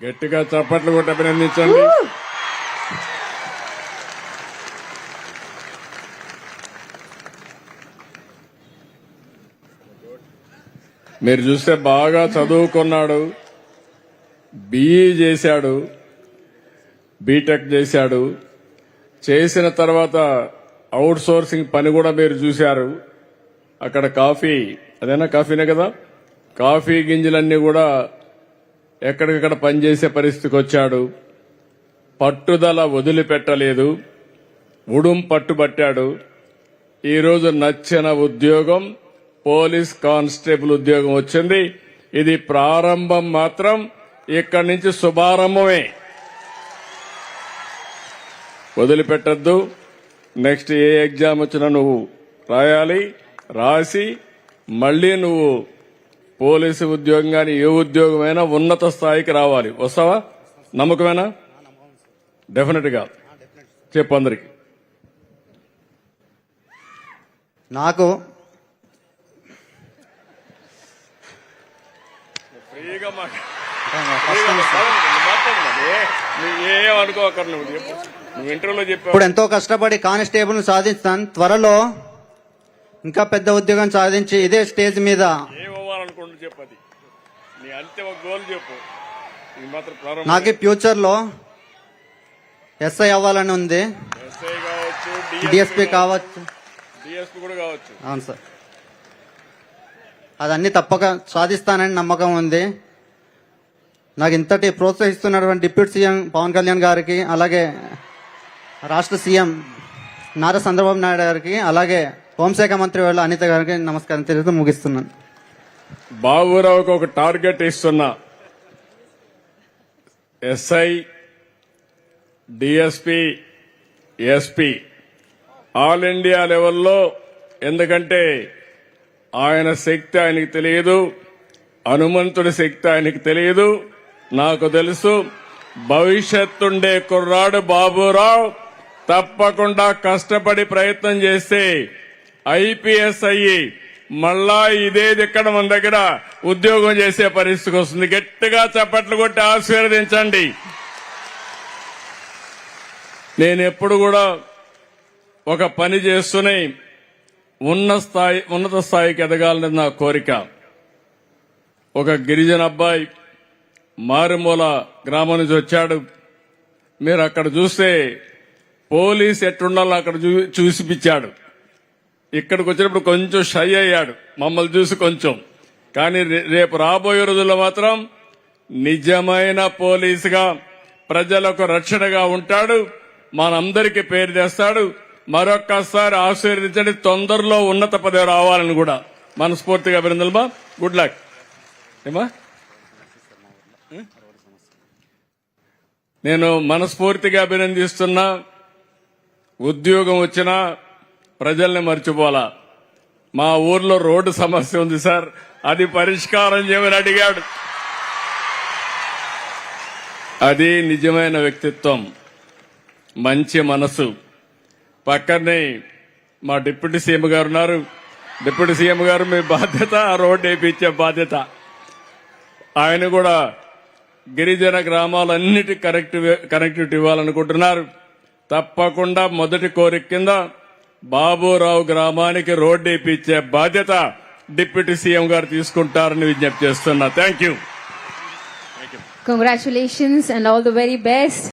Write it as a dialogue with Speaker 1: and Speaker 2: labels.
Speaker 1: గట్టిగా చప్పట్లు కొట్టి అభినందించండి. మీరు చూస్తే బాగా చదువుకున్నాడు, బిఈ చేశాడు, బీటెక్ చేశాడు. చేసిన తర్వాత అవుట్ సోర్సింగ్ పని కూడా మీరు చూశారు. అక్కడ కాఫీ, అదేనా కాఫీనే కదా, కాఫీ గింజలన్నీ కూడా ఎక్కడికక్కడ పనిచేసే పరిస్థితికి వచ్చాడు. పట్టుదల వదిలిపెట్టలేదు, ఉడుం పట్టుబట్టాడు. ఈరోజు నచ్చిన ఉద్యోగం పోలీస్ కానిస్టేబుల్ ఉద్యోగం వచ్చింది. ఇది ప్రారంభం మాత్రం, ఇక్కడి నుంచి శుభారంభమే. వదిలిపెట్టద్దు. నెక్స్ట్ ఏ ఎగ్జామ్ వచ్చినా నువ్వు రాయాలి, రాసి మళ్లీ నువ్వు పోలీసు ఉద్యోగం కానీ ఏ ఉద్యోగమైనా ఉన్నత స్థాయికి రావాలి. వస్తావా? నమ్మకమేనా? డెఫినెట్ గా చెప్పు అందరికి.
Speaker 2: నాకు
Speaker 1: ఫ్రీగా ఏమనుకోకరు, నువ్వు ఇంటర్వ్యూలో చెప్పావు.
Speaker 2: ఇప్పుడు ఎంతో కష్టపడి కానిస్టేబుల్ సాధిస్తాను. త్వరలో ఇంకా పెద్ద ఉద్యోగం సాధించి ఇదే స్టేజ్ మీద
Speaker 1: ఏమవ్వాలనుకుంటూ చెప్పది నీ అంతిమ గోల్ చెప్పు. ఇది మాత్రం
Speaker 2: నాకు ఫ్యూచర్ లో ఎస్ఐ అవ్వాలని ఉంది.
Speaker 1: ఎస్ఐ కావచ్చు,
Speaker 2: డిఎస్పీ కావచ్చు,
Speaker 1: డిఎస్పీ కూడా కావచ్చు.
Speaker 2: అవును సార్, అదన్నీ తప్పక సాధిస్తానని నమ్మకం ఉంది. నాకు ఇంతటి ప్రోత్సహిస్తున్నటువంటి డిప్యూటీ సీఎం పవన్ కళ్యాణ్ గారికి, అలాగే రాష్ట్ర సీఎం నారా చంద్రబాబు నాయుడు గారికి, అలాగే హోంశాఖ మంత్రి వాళ్ళ అనిత గారికి నమస్కారం తెలుస్తూ ముగిస్తున్నాను.
Speaker 1: బాబురావుకి ఒక టార్గెట్ ఇస్తున్నా. SI, DSP, SP all India లెవెల్లో. ఎందుకంటే ఆయన శక్తి ఆయనకి తెలియదు, హనుమంతుడి శక్తి ఆయనకి తెలియదు. నాకు తెలుసు. భవిష్యత్తుండే కుర్రాడు బాబురావు తప్పకుండా కష్టపడి ప్రయత్నం చేస్తే ఐపీఎస్ అయ్యి మళ్ళా ఇదేది ఇక్కడ మన దగ్గర ఉద్యోగం చేసే పరిస్థితికి వస్తుంది. గట్టిగా చప్పట్లు కొట్టి ఆశీర్వదించండి. నేను ఎప్పుడు కూడా ఒక పని చేస్తూనే ఉన్నత స్థాయికి ఎదగాలని నా కోరిక. ఒక గిరిజన అబ్బాయి మారుమూల గ్రామం నుంచి వచ్చాడు. మీరు అక్కడ చూస్తే పోలీస్ ఎట్లుండాలో అక్కడ చూసిపించాడు. ఇక్కడికి వచ్చినప్పుడు కొంచెం షై అయ్యాడు మమ్మల్ని చూసి కొంచెం. కానీ రేపు రాబోయే రోజుల్లో మాత్రం నిజమైన పోలీసుగా ప్రజలకు రక్షణగా ఉంటాడు. మనందరికీ పేరు తెస్తాడు. మరొక్కసారి ఆశీర్వదించండి. తొందరలో ఉన్నత పదవి రావాలని కూడా మనస్ఫూర్తిగా అభినందనలు. Good luck. ఏమా నేను మనస్ఫూర్తిగా అభినందిస్తున్నా. ఉద్యోగం వచ్చినా ప్రజల్ని మర్చిపోలా. మా ఊర్లో రోడ్డు సమస్య ఉంది సార్, అది పరిష్కారం చేయమని అడిగాడు. అది నిజమైన వ్యక్తిత్వం, మంచి మనసు. పక్కనే మా డిప్యూటీ సీఎం గారు ఉన్నారు. డిప్యూటీ సీఎం గారు మీ బాధ్యత ఆ రోడ్డు వేయించే బాధ్యత. ఆయన కూడా గిరిజన గ్రామాలన్నిటి కనెక్టివిటీ ఇవ్వాలనుకుంటున్నారు. తప్పకుండా మొదటి కోరిక కింద బాబురావు గ్రామానికి రోడ్డు వేయించే బాధ్యత డిప్యూటీ సీఎం గారు తీసుకుంటారని విజ్ఞప్తి చేస్తున్నా. Thank you.
Speaker 3: Congratulations and all the very best.